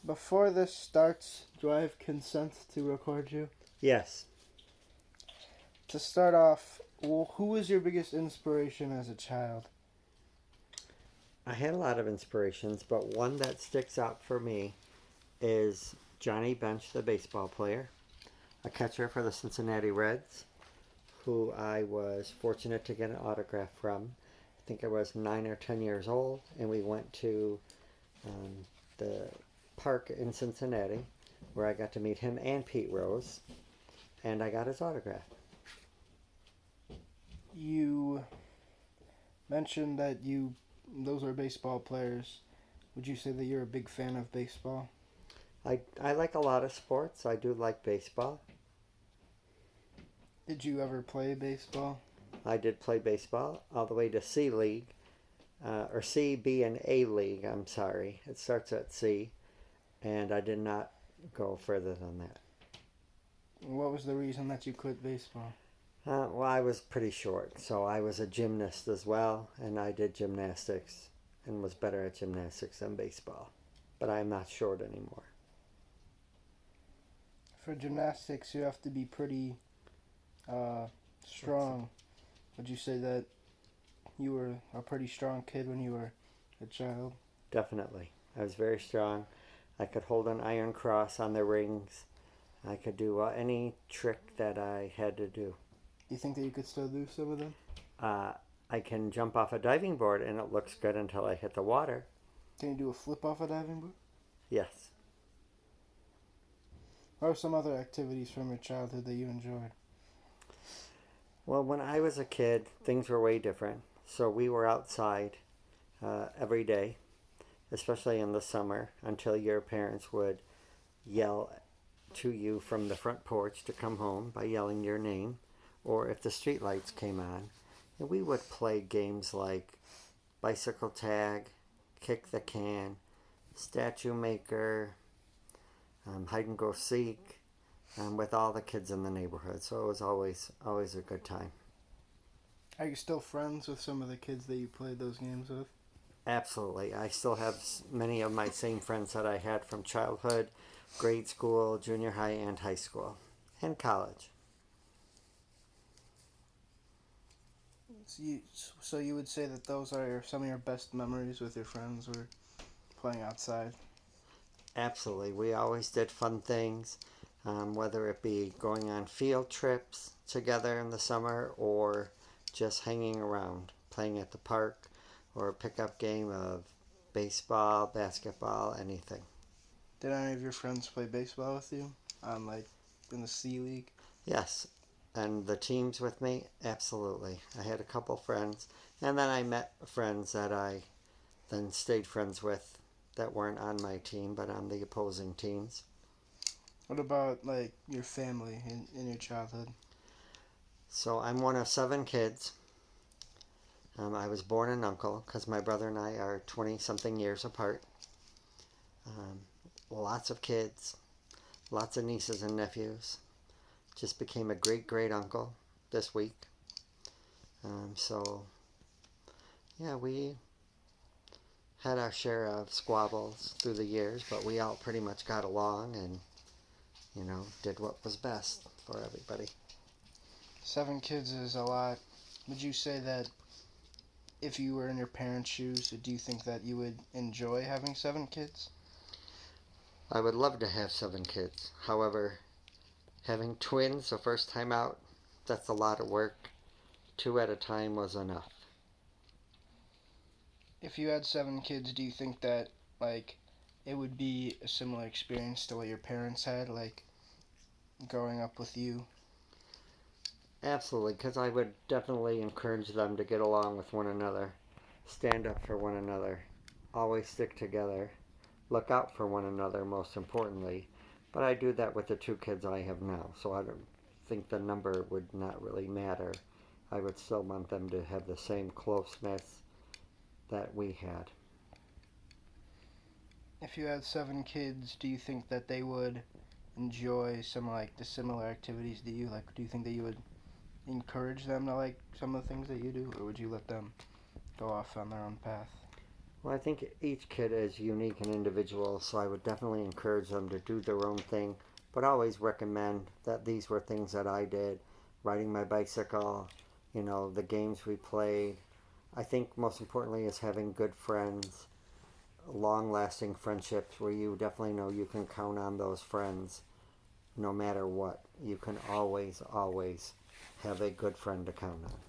Before this starts, do I have consent to record you? Yes, To start off, who was your biggest inspiration as a child? I had a lot of inspirations, but one that sticks out for me is Johnny Bench, the baseball player, a catcher for the Cincinnati Reds, who I was fortunate to get an autograph from. I think I was 9 or 10 years old, and we went to the park in Cincinnati where I got to meet him and Pete Rose, and I got his autograph. You mentioned that those are baseball players. Would you say that you're a big fan of baseball? I like a lot of sports. I do like baseball. Did you ever play baseball? I did play baseball all the way to C League, or C, B, and A League. I'm sorry. It starts at C, and I did not go further than that. What was the reason that you quit baseball? Well, I was pretty short, so I was a gymnast as well, and I did gymnastics and was better at gymnastics than baseball. But I'm not short anymore. For gymnastics, you have to be pretty strong. Would you say that you were a pretty strong kid when you were a child? Definitely. I was very strong. I could hold an iron cross on the rings. I could do any trick that I had to do. Do you think that you could still do some of them? Uh, I can jump off a diving board and it looks good until I hit the water. Can you do a flip off a diving board? Yes. What are some other activities from your childhood that you enjoyed? Well, when I was a kid, things were way different. So we were outside every day, especially in the summer, until your parents would yell to you from the front porch to come home by yelling your name, or if the street lights came on. And we would play games like bicycle tag, kick the can, statue maker, hide and go seek, with all the kids in the neighborhood. So it was always a good time. Are you still friends with some of the kids that you played those games with? Absolutely. I still have many of my same friends that I had from childhood, grade school, junior high, and high school, and college. So you would say that those are some of your best memories with your friends, were playing outside? Absolutely. We always did fun things, whether it be going on field trips together in the summer or just hanging around, playing at the park or a pickup game of baseball, basketball, anything. Did any of your friends play baseball with you? Like in the C League? Yes. And the teams with me, absolutely. I had a couple friends, and then I met friends that I then stayed friends with that weren't on my team but on the opposing teams. What about like your family in your childhood? So I'm one of 7 kids. I was born an uncle because my brother and I are 20 something years apart. Um, Lots of kids, lots of nieces and nephews. Just became a great great uncle this week. So, yeah, we had our share of squabbles through the years, but we all pretty much got along and, did what was best for everybody. 7 kids is a lot. Would you say that if you were in your parents' shoes, do you think that you would enjoy having 7 kids? I would love to have 7 kids. However, having twins the first time out, that's a lot of work. 2 at a time was enough. If you had 7 kids, do you think that like it would be a similar experience to what your parents had, like growing up with you? Absolutely, because I would definitely encourage them to get along with one another, stand up for one another, always stick together, look out for one another, most importantly. But I do that with the 2 kids I have now, so I don't think the number would not really matter. I would still want them to have the same closeness that we had. If you had 7 kids, do you think that they would enjoy some like the similar activities that you like? Do you think that you would encourage them to like some of the things that you do, or would you let them go off on their own path? Well, I think each kid is unique and individual, so I would definitely encourage them to do their own thing, but always recommend that these were things that I did. Riding my bicycle, the games we played. I think most importantly is having good friends, long lasting friendships where you definitely know you can count on those friends no matter what. You can always, always have a good friend to count on.